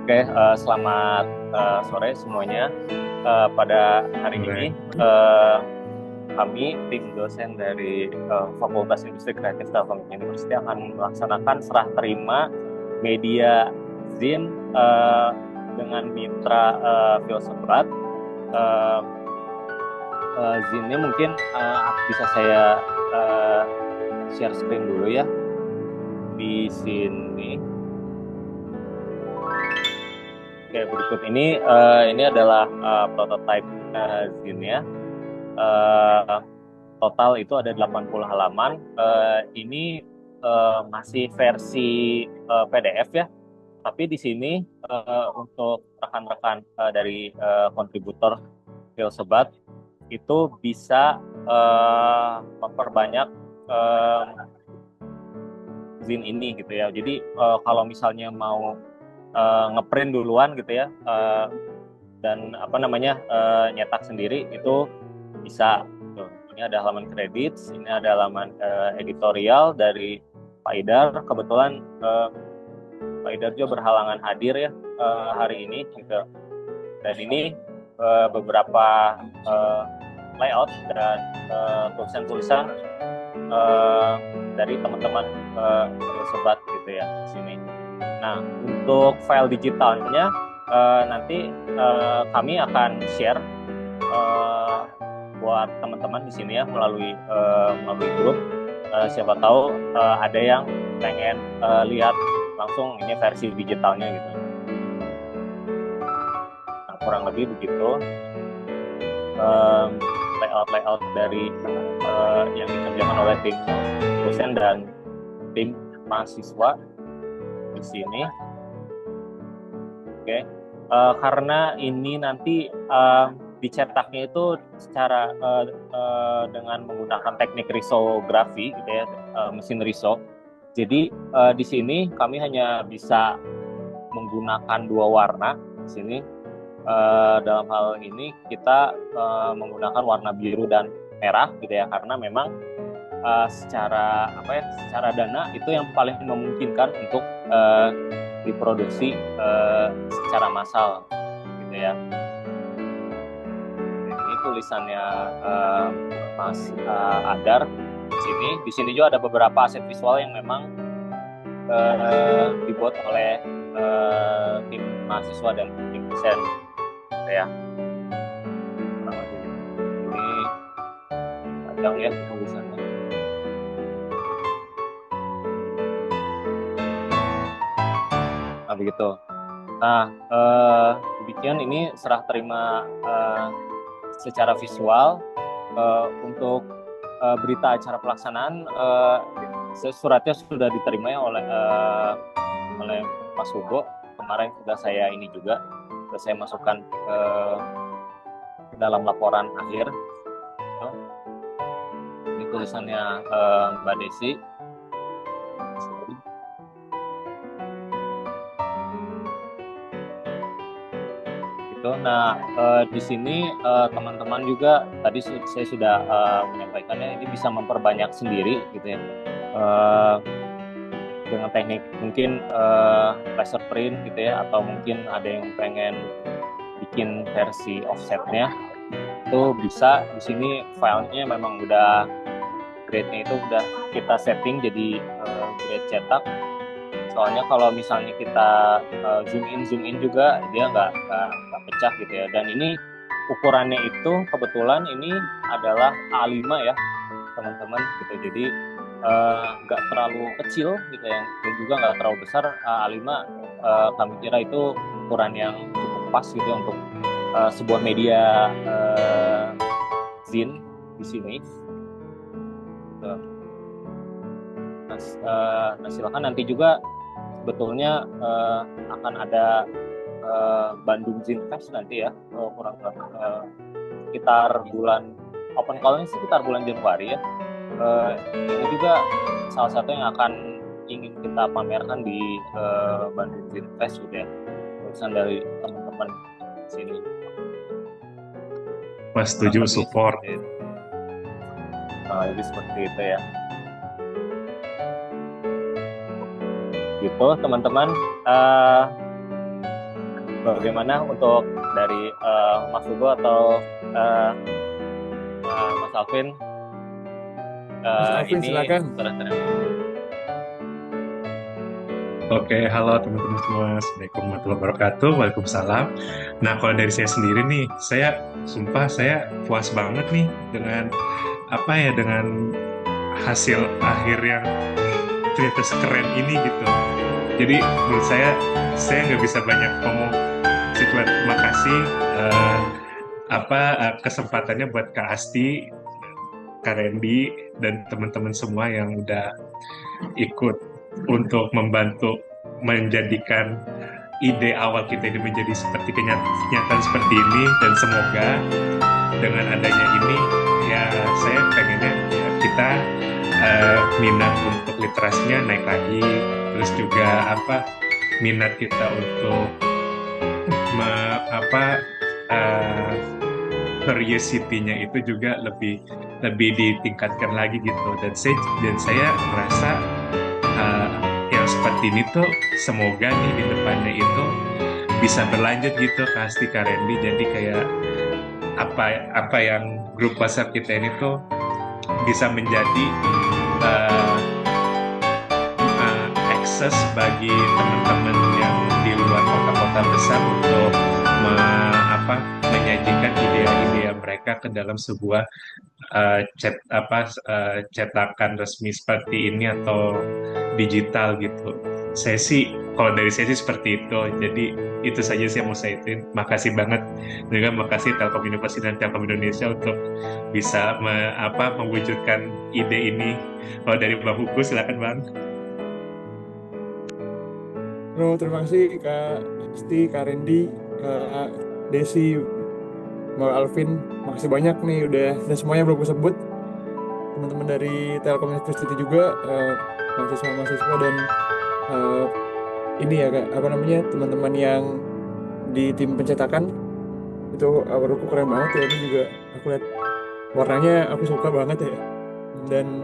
Oke, selamat sore semuanya. Pada hari ini kami tim dosen dari Fakultas Industri Kreatif Telkom University akan melaksanakan serah terima media Zin dengan mitra Filsafat. Zinnya mungkin bisa saya share screen dulu ya di sini. Oke, berikut ini adalah prototype Zin-nya. Total itu ada 80 halaman. Ini masih versi PDF ya. Tapi di sini untuk rekan-rekan dari kontributor Filsafat itu bisa memperbanyak Zin ini gitu ya. Jadi kalau misalnya mau ngeprint duluan gitu ya dan nyetak sendiri itu bisa. Ini ada halaman kredit, ini ada halaman editorial dari Pak Idar. Kebetulan Pak Idar juga berhalangan hadir ya hari ini gitu. Dan ini beberapa layout dan tulisan-tulisan dari teman-teman Sobat gitu ya di sini. Nah, untuk file digitalnya nanti kami akan share buat teman-teman di sini ya melalui grup. Siapa tahu ada yang pengen lihat langsung ini versi digitalnya gitu. Nah, kurang lebih begitu layout dari yang dikerjakan oleh tim dosen dan tim mahasiswa di sini. Oke. Karena ini nanti dicetaknya itu secara dengan menggunakan teknik risografi gitu ya, mesin riso. Jadi di sini kami hanya bisa menggunakan 2 warna di sini. Dalam hal ini kita menggunakan warna biru dan merah gitu ya, karena memang secara dana itu yang paling memungkinkan untuk diproduksi secara massal gitu ya. Ini tulisannya Mas Adar di sini juga ada beberapa aset visual yang memang dibuat oleh tim mahasiswa dan tim desain gitu ya. Ini panjang ya tulisannya. Nah, begitu. Nah, demikian ini serah terima secara visual. Untuk berita acara pelaksanaan, suratnya sudah diterima ya oleh Mas Hugo. Kemarin sudah saya masukkan ke dalam laporan akhir. Ini tulisannya Mbak Desi. Nah, di sini teman-teman juga tadi saya sudah menyampaikannya, ini bisa memperbanyak sendiri gitu ya, dengan teknik mungkin laser print gitu ya, atau mungkin ada yang pengen bikin versi offsetnya, itu bisa. Di sini filenya memang udah grade-nya itu udah kita setting jadi grade cetak. Soalnya kalau misalnya kita zoom in juga dia nggak pecah gitu ya. Dan ini ukurannya itu kebetulan ini adalah A5 ya teman-teman gitu. Jadi nggak terlalu kecil gitu ya, dan juga nggak terlalu besar. A5 kami kira itu ukuran yang cukup pas gitu ya, untuk sebuah media Zin di sini. Gitu. Nah, silakan nanti juga sebetulnya akan ada Bandung Zin Fest nanti ya, sekitar bulan open call-nya sekitar bulan Januari ya. Ini juga salah satu yang akan ingin kita pamerkan di Bandung Zin Fest gitu ya, tulisan dari teman-teman di sini. Mas setuju, support. Jadi seperti itu ya. gitu teman-teman. Uh, Bagaimana untuk dari Mas Hugo atau uh, Mas Alvin? Mas Alvin Ini silakan. Oke, halo teman-teman semua. Assalamualaikum warahmatullahi wabarakatuh. Waalaikumsalam. Nah, kalau dari saya sendiri nih, saya puas banget nih dengan dengan hasil akhir yang ternyata sekeren ini gitu. Jadi menurut saya nggak bisa banyak ngomong. Saya cuma terima kasih kesempatannya buat Kak Asti, Kak Randy, dan teman-teman semua yang udah ikut untuk membantu menjadikan ide awal kita ini menjadi seperti kenyataan seperti ini. Dan semoga dengan adanya ini, ya saya pengennya ya kita minat untuk literasinya naik lagi, terus juga minat kita untuk me- apa uh, curiosity-nya itu juga lebih lebih ditingkatkan lagi gitu. Dan saya merasa uh, yang seperti ini tuh semoga nih di depannya itu bisa berlanjut gitu, pasti Kak Randy. Jadi kayak apa apa yang grup WhatsApp kita ini tuh bisa menjadi uh, akses bagi teman-teman yang di luar kota-kota besar untuk menyajikan ide-ide mereka ke dalam sebuah cetakan resmi seperti ini atau digital gitu. Kalau dari saya sih seperti itu. Jadi itu saja sih yang mau saya ituin. Makasih banget. Juga makasih Telkom Inovasi dan Telkom Indonesia untuk bisa mewujudkan ide ini. Kalau dari Bang Hugo, silakan Bang. Bro, terima kasih Kak Asti, Kak Randy, Kak Desi, Mbak Alvin. Makasih banyak nih udah dan semuanya belum gue sebut. Teman-teman dari Telkom University juga, mahasiswa-mahasiswa dan eh, ini ya Kak, apa namanya teman-teman yang di tim pencetakan itu menurutku keren banget ya. Ini juga aku lihat warnanya aku suka banget ya. Dan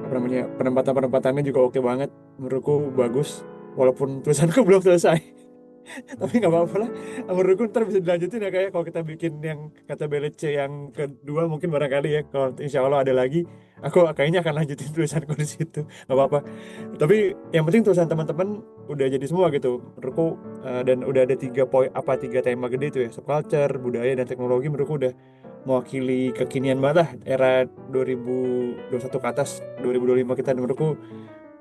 apa namanya penempatannya juga oke banget, menurutku bagus walaupun tulisanku belum selesai. Tapi nggak apa-apa lah, menurutku ntar bisa dilanjutin ya kayak kalau kita bikin yang kata BLC yang kedua mungkin barangkali ya kalau insya Allah ada lagi aku kayaknya akan lanjutin tulisanku di situ, nggak apa-apa. Tapi yang penting tulisan teman-teman udah jadi semua gitu menurutku. Dan udah ada tiga tema gede itu ya, subculture, budaya, dan teknologi. Menurutku udah mewakili kekinian banget lah, era 2021 ke atas, 2025 kita. Menurutku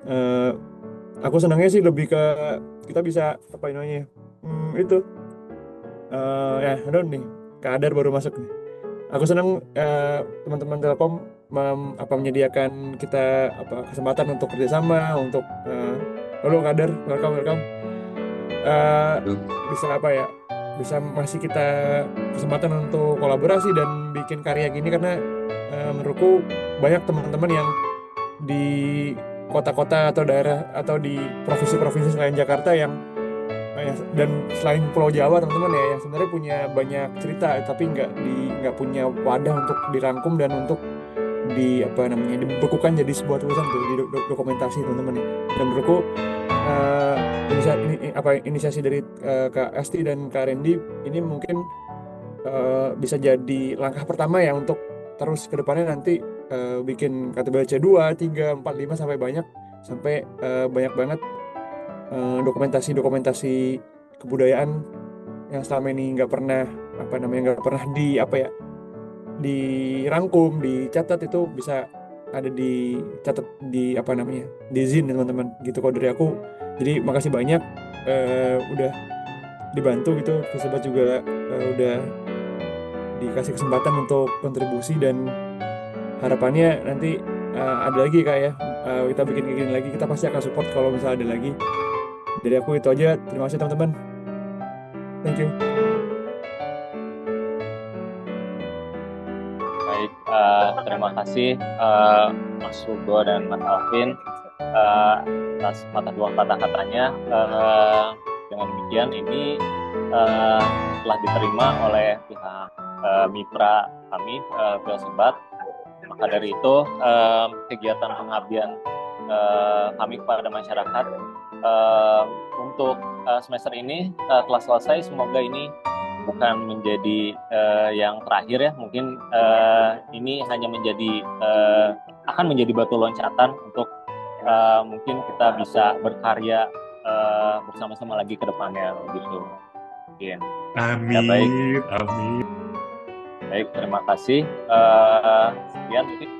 eh, aku senangnya sih lebih ke kita bisa apa namanya itu ya aduh nih kadar baru masuk nih. Aku senang teman-teman Telkom menyediakan kita kesempatan untuk kerjasama untuk halo kadar, welcome welcome. Eh, bisa bisa masih kita kesempatan untuk kolaborasi dan bikin karya gini karena menurutku banyak teman-teman yang di kota-kota atau daerah atau di provinsi-provinsi selain Jakarta yang dan selain Pulau Jawa teman-teman ya yang sebenarnya punya banyak cerita tapi nggak punya wadah untuk dirangkum dan untuk dibekukan jadi sebuah tulisan tuh di dokumentasi teman-teman ya. Dan menurutku inisiasi dari Kak Asti dan Kak Randy ini mungkin bisa jadi langkah pertama ya untuk terus ke depannya nanti bikin KTBLC 2, 3, 4, 5 sampai banyak banyak banget dokumentasi-dokumentasi kebudayaan yang selama ini nggak pernah dirangkum, dicatat. Itu bisa ada dicatat di Zin ya, teman-teman gitu kalau dari aku. Jadi makasih banyak udah dibantu gitu, terus juga udah dikasih kesempatan untuk kontribusi. Dan harapannya nanti ada lagi kak ya, kita bikin kayak gini lagi, kita pasti akan support kalau misalnya ada lagi. Dari aku itu aja, terima kasih teman-teman, thank you. Baik, terima kasih Mas Hugo dan Mas Alvin atas dua kata-katanya. Dengan demikian ini telah diterima oleh pihak mitra kami, Filsebat. Maka dari itu kegiatan pengabdian kami kepada masyarakat eh, untuk semester ini telah selesai. Semoga ini bukan menjadi yang terakhir ya. Mungkin ini hanya akan menjadi batu loncatan untuk mungkin kita bisa berkarya bersama-sama lagi ke depannya gitu. Mungkin. Ya, baik. Amin, amin. Baik, terima kasih. Sekian mungkin.